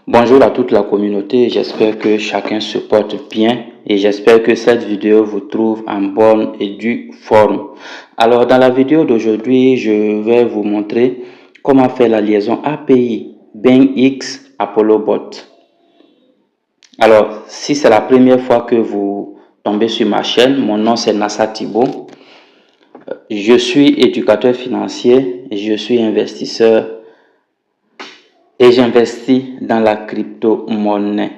Bonjour à toute la communauté, j'espère que chacun se porte bien et j'espère que cette vidéo vous trouve en bonne et due forme. Alors dans la vidéo d'aujourd'hui, je vais vous montrer comment faire la liaison API BingX ApolloBot. Alors si c'est la première fois que vous tombez sur ma chaîne, mon nom c'est Nassa Thibault. Je suis éducateur financier et je suis investisseur et j'investis dans la crypto-monnaie.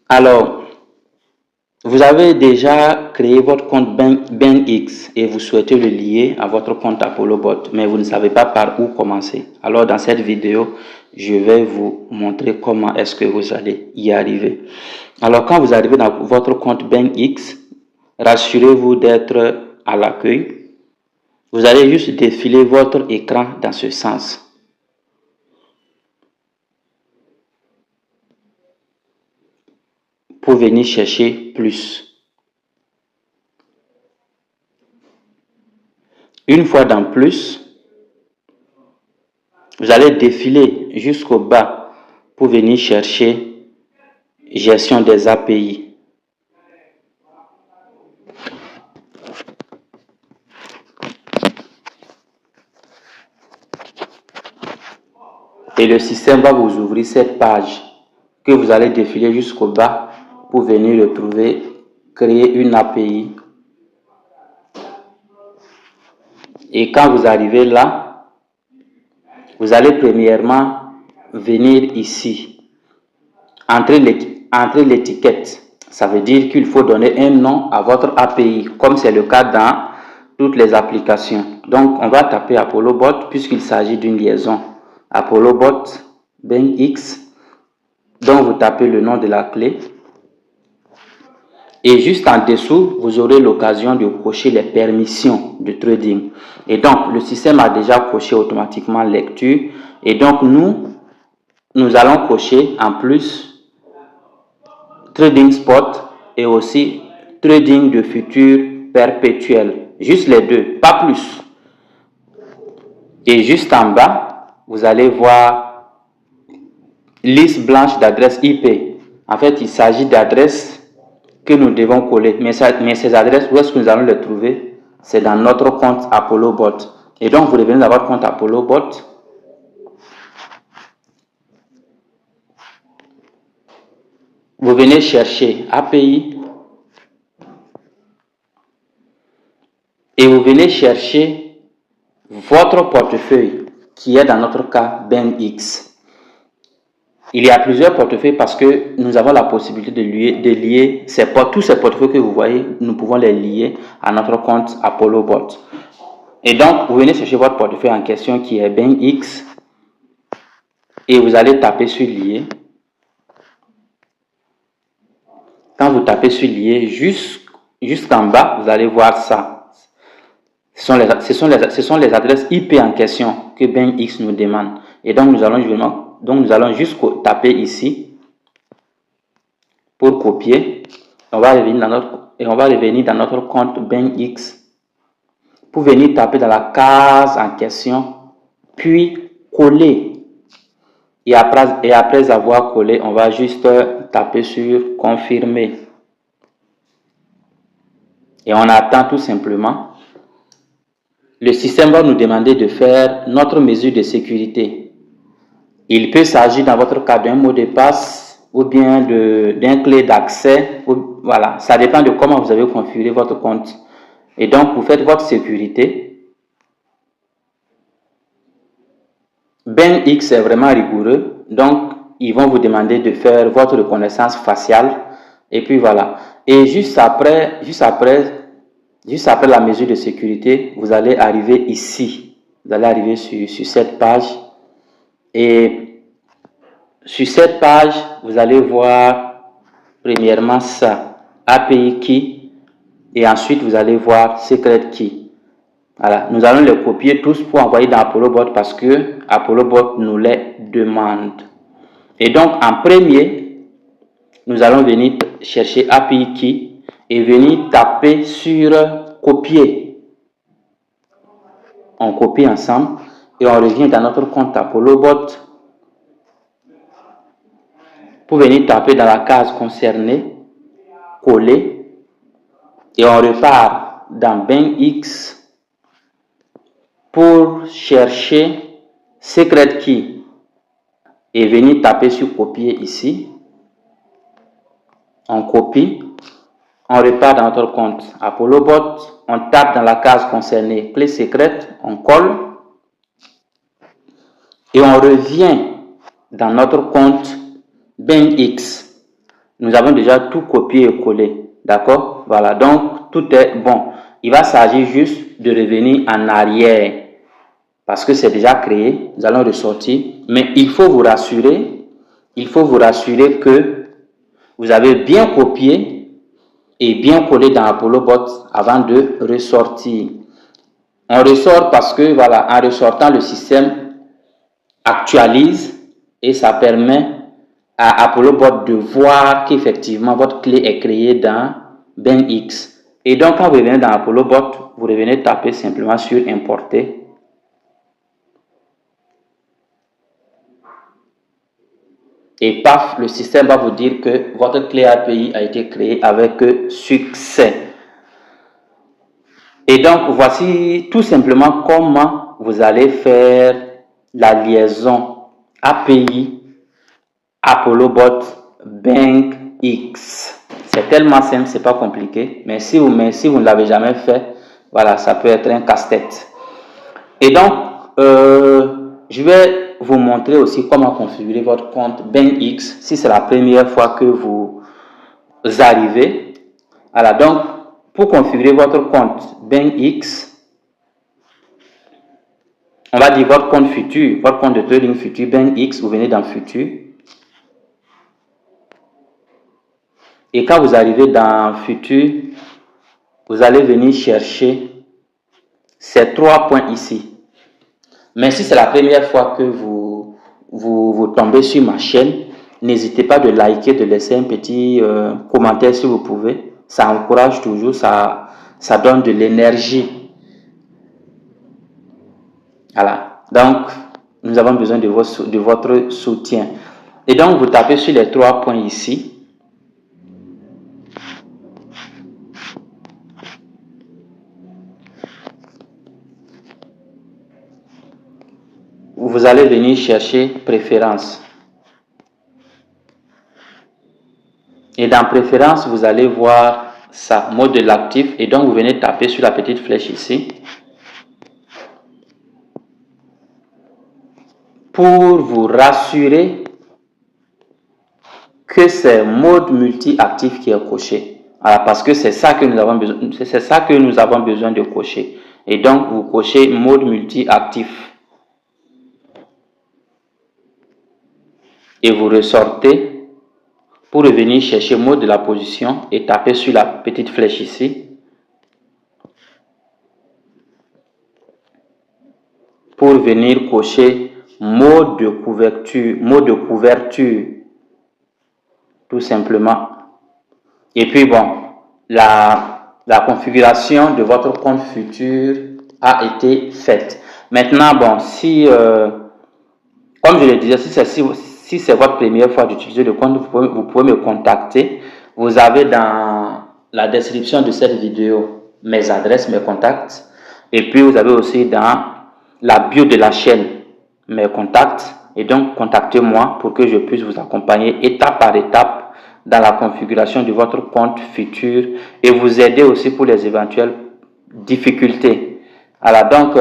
Alors, vous avez déjà créé votre compte BingX et vous souhaitez le lier à votre compte ApolloBot, mais vous ne savez pas par où commencer. Alors, dans cette vidéo, je vais vous montrer comment est-ce que vous allez y arriver. Alors, quand vous arrivez dans votre compte BingX, rassurez-vous d'être à l'accueil. Vous allez juste défiler votre écran dans ce sens. Pour venir chercher plus. Une fois dans plus, vous allez défiler jusqu'au bas pour venir chercher gestion des API. Et le système va vous ouvrir cette page que vous allez défiler jusqu'au bas pour venir retrouver, créer une API. Et quand vous arrivez là, vous allez premièrement venir ici, entrer l'étiquette. Ça veut dire qu'il faut donner un nom à votre API, comme c'est le cas dans toutes les applications. Donc, on va taper ApolloBot puisqu'il s'agit d'une liaison. ApolloBot BingX. Donc, vous tapez le nom de la clé. Et juste en dessous, vous aurez l'occasion de cocher les permissions de trading. Et donc, le système a déjà coché automatiquement lecture. Et donc, nous allons cocher en plus trading spot et aussi trading de futur perpétuel. Juste les deux, pas plus. Et juste en bas, vous allez voir liste blanche d'adresses IP. En fait, il s'agit d'adresses que nous devons coller. Mais ces adresses, où est-ce que nous allons les trouver? C'est dans notre compte ApolloBot. Et donc, vous revenez dans votre compte ApolloBot. Vous venez chercher API. Et vous venez chercher votre portefeuille qui est dans notre cas BingX. Il y a plusieurs portefeuilles parce que nous avons la possibilité de lier tous ces portefeuilles que vous voyez, nous pouvons les lier à notre compte ApolloBot. Et donc, vous venez chercher votre portefeuille en question qui est BingX et vous allez taper sur lier. Quand vous tapez sur lier, jusqu'en bas, vous allez voir ça. Ce sont les adresses IP en question que BingX nous demande. Et donc, nous allons juste taper ici pour copier. On va revenir dans notre compte BingX pour venir taper dans la case en question, puis coller. Et après avoir collé, on va juste taper sur confirmer. Et on attend tout simplement. Le système va nous demander de faire notre mesure de sécurité. Il peut s'agir dans votre cas d'un mot de passe ou bien d'un clé d'accès. Voilà, ça dépend de comment vous avez configuré votre compte. Et donc, vous faites votre sécurité. BingX est vraiment rigoureux. Donc, ils vont vous demander de faire votre reconnaissance faciale. Et puis voilà. Et juste après la mesure de sécurité, vous allez arriver ici. Vous allez arriver sur cette page. Et sur cette page, vous allez voir premièrement ça, API Key. Et ensuite, vous allez voir Secret Key. Voilà, nous allons les copier tous pour envoyer dans ApolloBot parce que ApolloBot nous les demande. Et donc, en premier, nous allons venir chercher API Key et venir taper sur copier. On copie ensemble et on revient dans notre compte ApolloBot. pour venir taper dans la case concernée, coller, et on repart dans BankX pour chercher Secret Key et venir taper sur copier ici. On copie, on repart dans notre compte ApolloBot, on tape dans la case concernée clé secrète, on colle et on revient dans notre compte BankX. Nous avons déjà tout copié et collé, d'accord? Voilà, donc tout est bon. Il va s'agir juste de revenir en arrière parce que c'est déjà créé. Nous allons ressortir, mais il faut vous rassurer que vous avez bien copié et bien collé dans ApolloBot avant de ressortir. On ressort parce que voilà, en ressortant, le système actualise et ça permet à ApolloBot de voir qu'effectivement votre clé est créée dans BankX. Et donc quand vous revenez dans ApolloBot, vous revenez taper simplement sur importer. Et paf, le système va vous dire que votre clé API a été créée avec succès. Et donc, voici tout simplement comment vous allez faire la liaison API ApolloBot BankX. C'est tellement simple, c'est pas compliqué. Mais si vous ne l'avez jamais fait, voilà, ça peut être un casse-tête. Et donc, je vais vous montrer aussi comment configurer votre compte BankX si c'est la première fois que vous arrivez. Voilà, donc, pour configurer votre compte BankX, on va dire votre compte futur, votre compte de trading futur BankX, vous venez dans futur. Et quand vous arrivez dans futur, vous allez venir chercher ces 3 points ici. Mais si c'est la première fois que vous tombez sur ma chaîne, n'hésitez pas de liker, de laisser un petit commentaire si vous pouvez. Ça encourage toujours, ça donne de l'énergie. Voilà. Donc, nous avons besoin de votre soutien. Et donc, vous tapez sur les 3 points ici. Vous allez venir chercher préférences. Et dans préférences, vous allez voir ça, mode de l'actif. Et donc, vous venez taper sur la petite flèche ici. Pour vous rassurer que c'est mode multi-actif qui est coché. Alors, parce que c'est ça que nous avons besoin, de cocher. Et donc, vous cochez mode multi-actif. Et vous ressortez pour revenir chercher mode de la position et taper sur la petite flèche ici. Pour venir cocher mode de couverture, tout simplement. Et puis bon, la configuration de votre compte futur a été faite. Maintenant, bon, si, comme je le disais, si c'est votre première fois d'utiliser le compte, vous pouvez me contacter. Vous avez dans la description de cette vidéo mes adresses, mes contacts. Et puis, vous avez aussi dans la bio de la chaîne mes contacts. Et donc, contactez-moi pour que je puisse vous accompagner étape par étape dans la configuration de votre compte futur et vous aider aussi pour les éventuelles difficultés. Alors donc,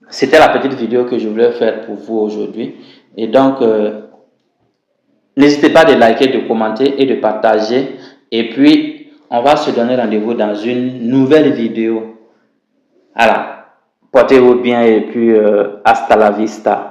c'était la petite vidéo que je voulais faire pour vous aujourd'hui. Et donc, n'hésitez pas de liker, de commenter et de partager. Et puis, on va se donner rendez-vous dans une nouvelle vidéo. Alors, portez-vous bien et puis hasta la vista.